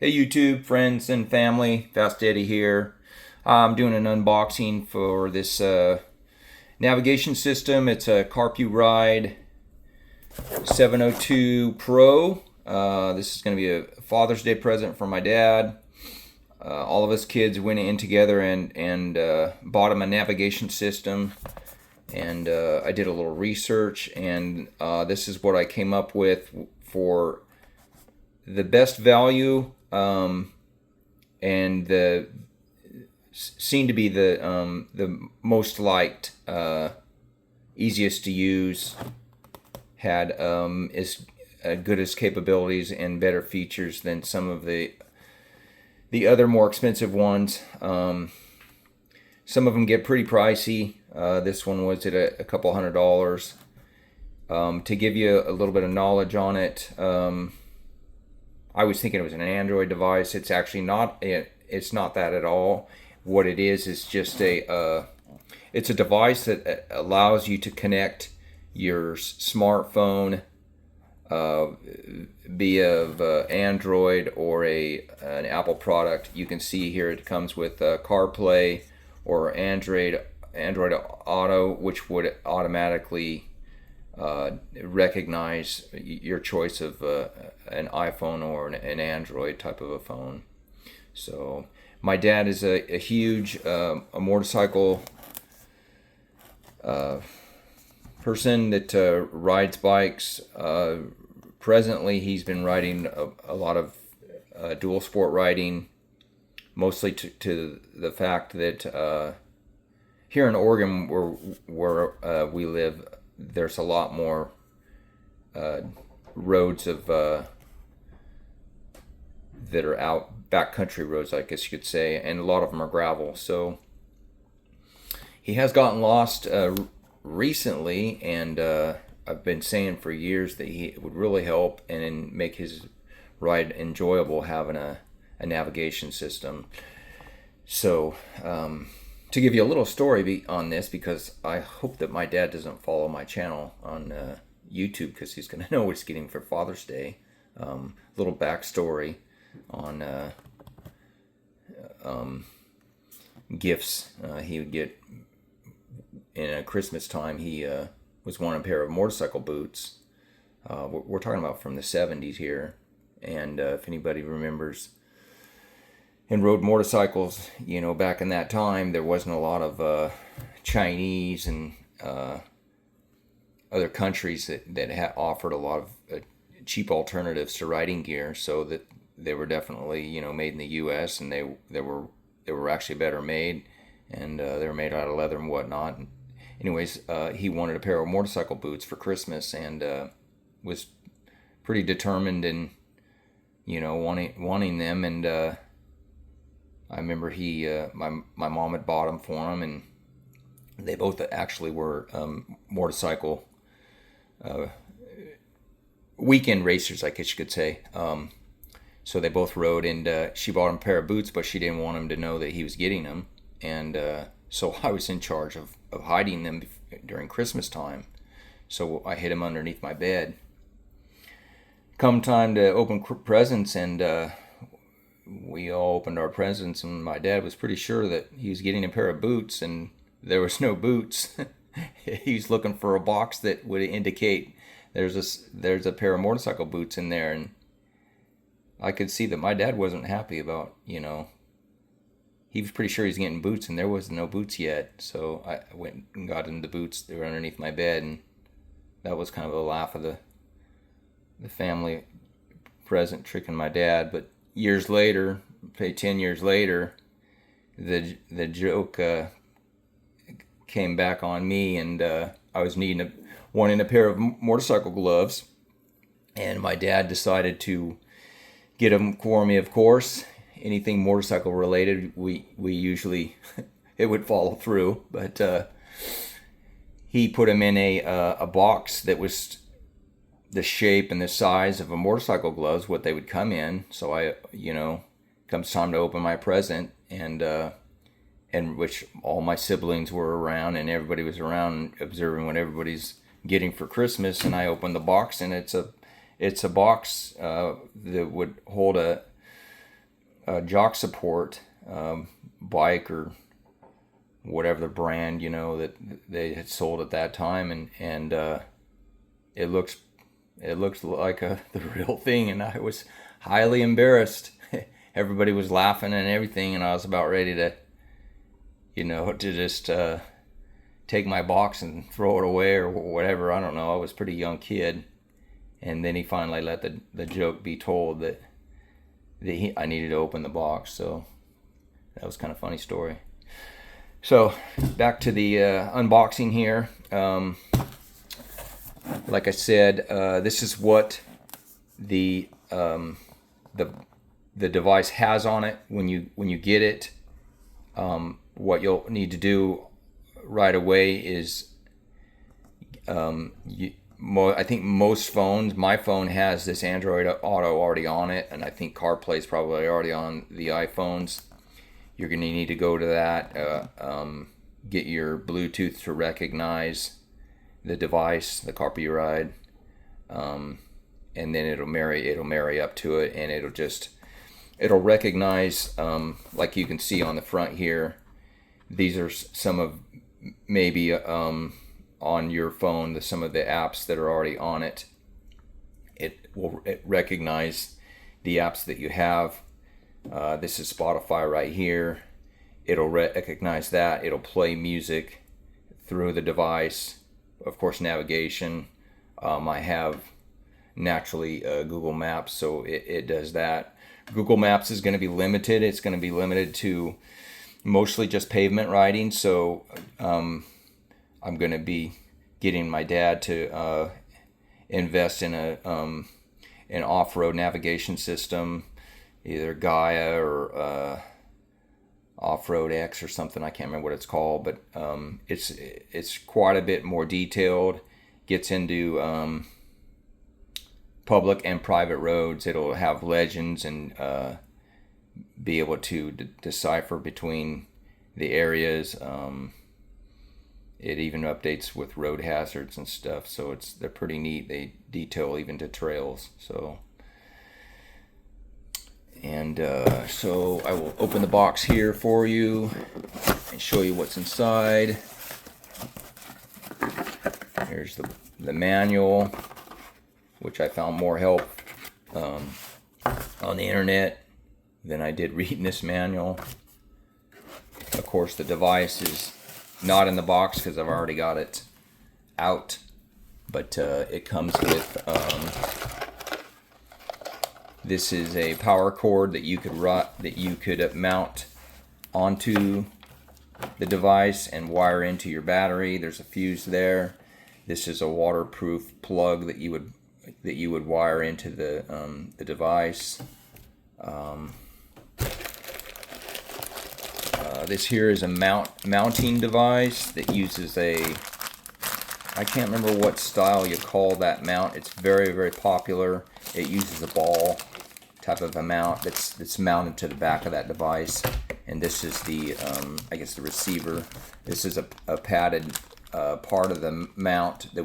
Hey YouTube, friends and family, Fast Eddie here. I'm doing an unboxing for this navigation system. It's a carpuride 702 Pro. This is going to be a Father's Day present for my dad. All of us kids went in together and bought him a navigation system. And I did a little research, and this is what I came up with for the best value and the seemed to be the most liked, easiest to use, had as good as capabilities and better features than some of the other more expensive ones. Some of them get pretty pricey. This one was at a couple $100. To give you a little bit of knowledge on it, I was thinking it was an Android device. It's actually not. It's not that at all. What it is just it's a device that allows you to connect your smartphone via Android or an Apple product. You can see here it comes with CarPlay or Android Auto, which would automatically recognize your choice of an iPhone or an Android type of a phone. So my dad is a huge a motorcycle person that rides bikes. Presently he's been riding a lot of dual sport riding, mostly to the fact that here in Oregon where we live, there's a lot more roads that are out backcountry roads, I guess you could say, and a lot of them are gravel. So he has gotten lost recently, and I've been saying for years that it would really help and make his ride enjoyable having a navigation system. So to give you a little story on this, because I hope that my dad doesn't follow my channel on YouTube, because he's going to know what he's getting for Father's Day. Little backstory on gifts he would get in Christmas time. He was wanting a pair of motorcycle boots. We're talking about from the 70s here, and if anybody remembers and rode motorcycles, back in that time, there wasn't a lot of Chinese and other countries that offered a lot of cheap alternatives to riding gear, so that they were definitely made in the U.S. and they were actually better made, and they were made out of leather and whatnot. Anyways, he wanted a pair of motorcycle boots for Christmas, and was pretty determined in wanting them, and I remember my mom had bought them for him, and they both actually were motorcycle weekend racers, I guess you could say. So they both rode, and she bought him a pair of boots, but she didn't want him to know that he was getting them, and so I was in charge of hiding them during Christmas time. So I hid them underneath my bed. Come time to open presents, and we all opened our presents, and my dad was pretty sure that he was getting a pair of boots, and there was no boots. He was looking for a box that would indicate there's a pair of motorcycle boots in there, and I could see that my dad wasn't happy about, he was pretty sure he's getting boots, and there was no boots yet. So I went and got him the boots. They were underneath my bed, and that was kind of a laugh of the family present, tricking my dad. But years later, 10 years later, the joke came back on me, and I was wanting a pair of motorcycle gloves, and my dad decided to get them for me. Of course, anything motorcycle related, we usually it would follow through, but he put them in a box that was the shape and the size of a motorcycle gloves, what they would come in. So I, comes time to open my present, and which all my siblings were around, and everybody was around observing what everybody's getting for Christmas. And I opened the box, and it's a box that would hold jock support bike or whatever the brand, you know, that they had sold at that time, and it looked like the real thing, and I was highly embarrassed. Everybody was laughing and everything, and I was about ready to, you know, to just take my box and throw it away or whatever. I don't know. I was a pretty young kid, and then he finally let the joke be told that I needed to open the box. So that was kind of a funny story. So back to the unboxing here. Like I said, this is what the device has on it when you get it. What you'll need to do right away is, I think most phones, my phone has this Android Auto already on it, and I think CarPlay is probably already on the iPhones. You're going to need to go to that, get your Bluetooth to recognize the device, the carpuride, and then it'll marry up to it, and it'll recognize, like you can see on the front here. These are some of maybe on your phone, some of the apps that are already on it. It will recognize the apps that you have. This is Spotify right here. It'll recognize that. It'll play music through the device. Of course, navigation. I have naturally Google Maps, so it does that. Google Maps is going to be limited. It's going to be limited to mostly just pavement riding. So I'm going to be getting my dad to invest in an off-road navigation system, either Gaia or Off-Road X or something. I can't remember what it's called, but it's quite a bit more detailed. Gets into public and private roads. It'll have legends and be able to decipher between the areas. It even updates with road hazards and stuff, so they're pretty neat. They detail even to trails. So I will open the box here for you and show you what's inside. Here's the manual, which I found more help on the internet than I did reading this manual. Of course, the device is not in the box because I've already got it out, but it comes with this is a power cord that you could mount onto the device and wire into your battery. There's a fuse there. This is a waterproof plug that you would wire into the device. This here is a mounting device that uses I can't remember what style you call that mount. It's very, very popular. It uses a ball type of a mount that's mounted to the back of that device. And this is the, I guess the receiver. This is a padded part of the mount that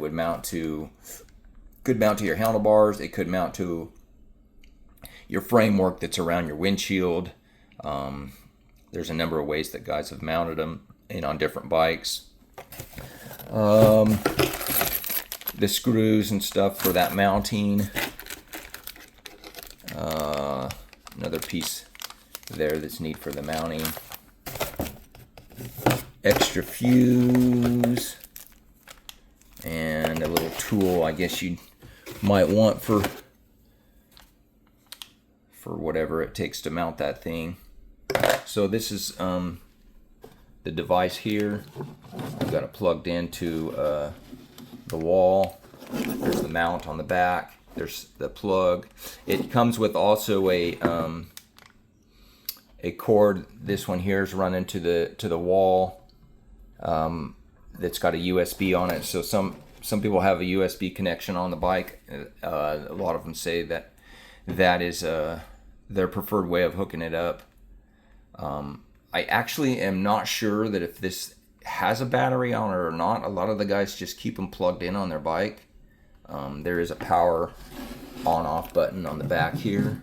could mount to your handlebars. It could mount to your framework that's around your windshield. There's a number of ways that guys have mounted them on different bikes. The screws and stuff for that mounting. Another piece there that's neat for the mounting. Extra fuse. And a little tool I guess you might want for whatever it takes to mount that thing. So this is the device here. I've got it plugged into the wall. There's the mount on the back. There's the plug. It comes with also a cord. This one here is running to the wall. That's got a USB on it. So some people have a USB connection on the bike. A lot of them say that is their preferred way of hooking it up. I actually am not sure that if this has a battery on it or not. A lot of the guys just keep them plugged in on their bike. There is a power on-off button on the back here.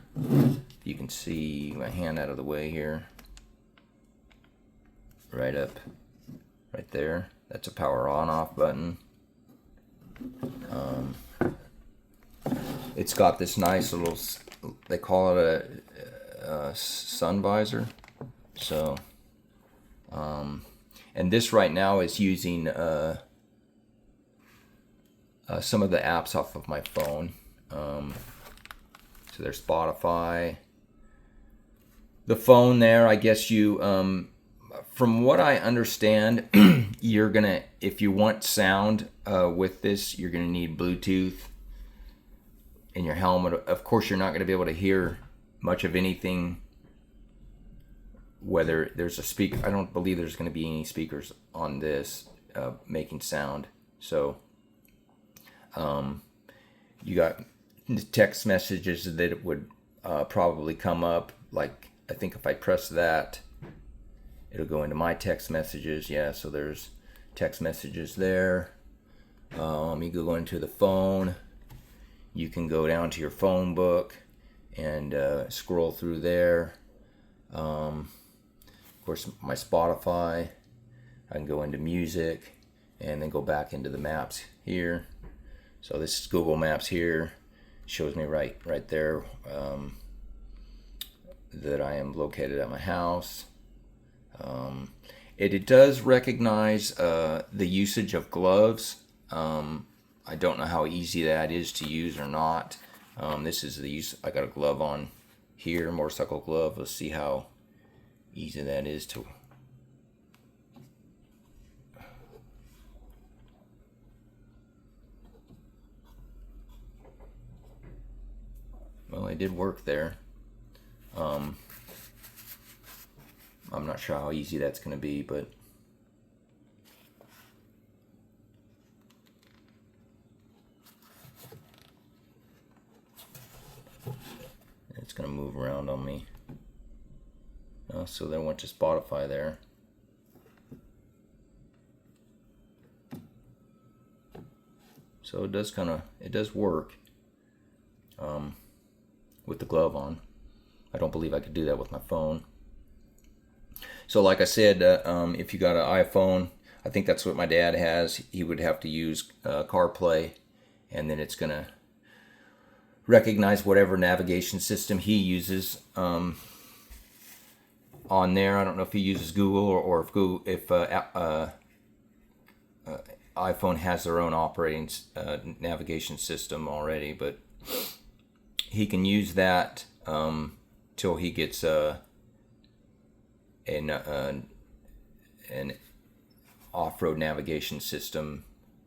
You can see my hand out of the way here. Right there. That's a power on-off button. It's got this nice little, they call it a sun visor. So, and this right now is using some of the apps off of my phone. So there's Spotify. The phone there, I guess you, from what I understand, you're gonna, if you want sound with this, you're gonna need Bluetooth in your helmet. Of course, you're not gonna be able to hear much of anything, whether there's a speaker. I don't believe there's gonna be any speakers on this making sound. So you got text messages that it would probably come up. Like, I think if I press that, it'll go into my text messages. Yeah, so there's text messages there. You go into the phone. You can go down to your phone book and scroll through there. Of course, my Spotify. I can go into music and then go back into the maps here. So this is Google Maps here. Shows me right there that I am located at my house. It does recognize the usage of gloves. I don't know how easy that is to use or not. This is the use. I got a glove on here, motorcycle glove. Let's see how easy that is to. Well, it did work there. I'm not sure how easy that's going to be, but it's going to move around on me. So then I went to Spotify there. So it does work with the glove on. I don't believe I could do that with my phone. So like I said, if you got an iPhone, I think that's what my dad has. He would have to use CarPlay, and then it's going to recognize whatever navigation system he uses on there. I don't know if he uses Google or if iPhone has their own operating navigation system already, but he can use that till he gets an off-road navigation system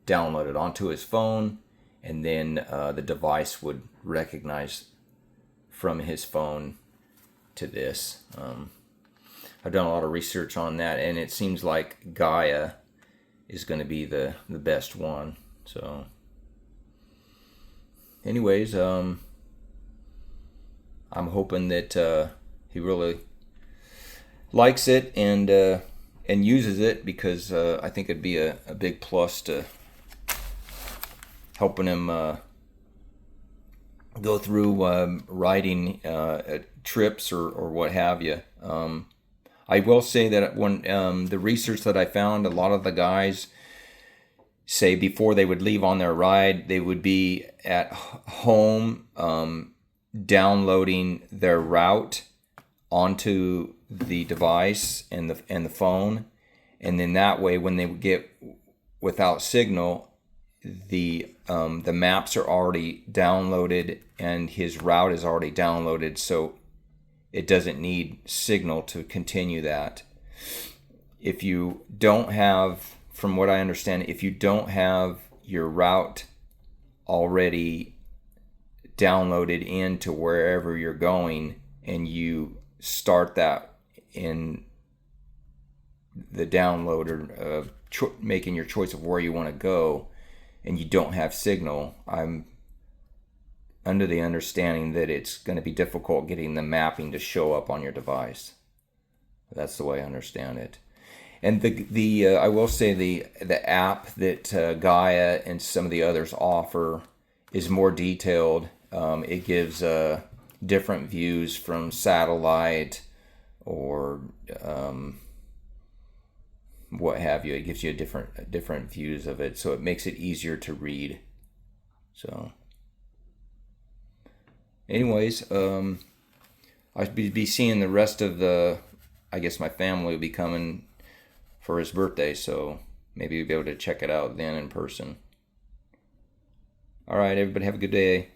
downloaded onto his phone, and then the device would recognize from his phone to this. I've done a lot of research on that, and it seems like Gaia is going to be the best one. So anyways, I'm hoping that he really likes it and uses it, because I think it'd be a big plus to helping him go through riding trips or what have you. I will say that when the research that I found, a lot of the guys say before they would leave on their ride, they would be at home downloading their route onto the device and the phone, and then that way when they would get without signal, the maps are already downloaded and his route is already downloaded, so it doesn't need signal to continue that. If you don't have, from what I understand, if you don't have your route already downloaded into wherever you're going, and you start that in the downloader, making your choice of where you want to go, and you don't have signal, I'm under the understanding that it's going to be difficult getting the mapping to show up on your device. That's the way I understand it. And the I will say the app that Gaia and some of the others offer is more detailed. It gives different views from satellite or what have you. It gives you different views of it, so it makes it easier to read. So anyways, I'll be seeing the rest of I guess my family will be coming for his birthday, so maybe we'll be able to check it out then in person. All right, everybody have a good day.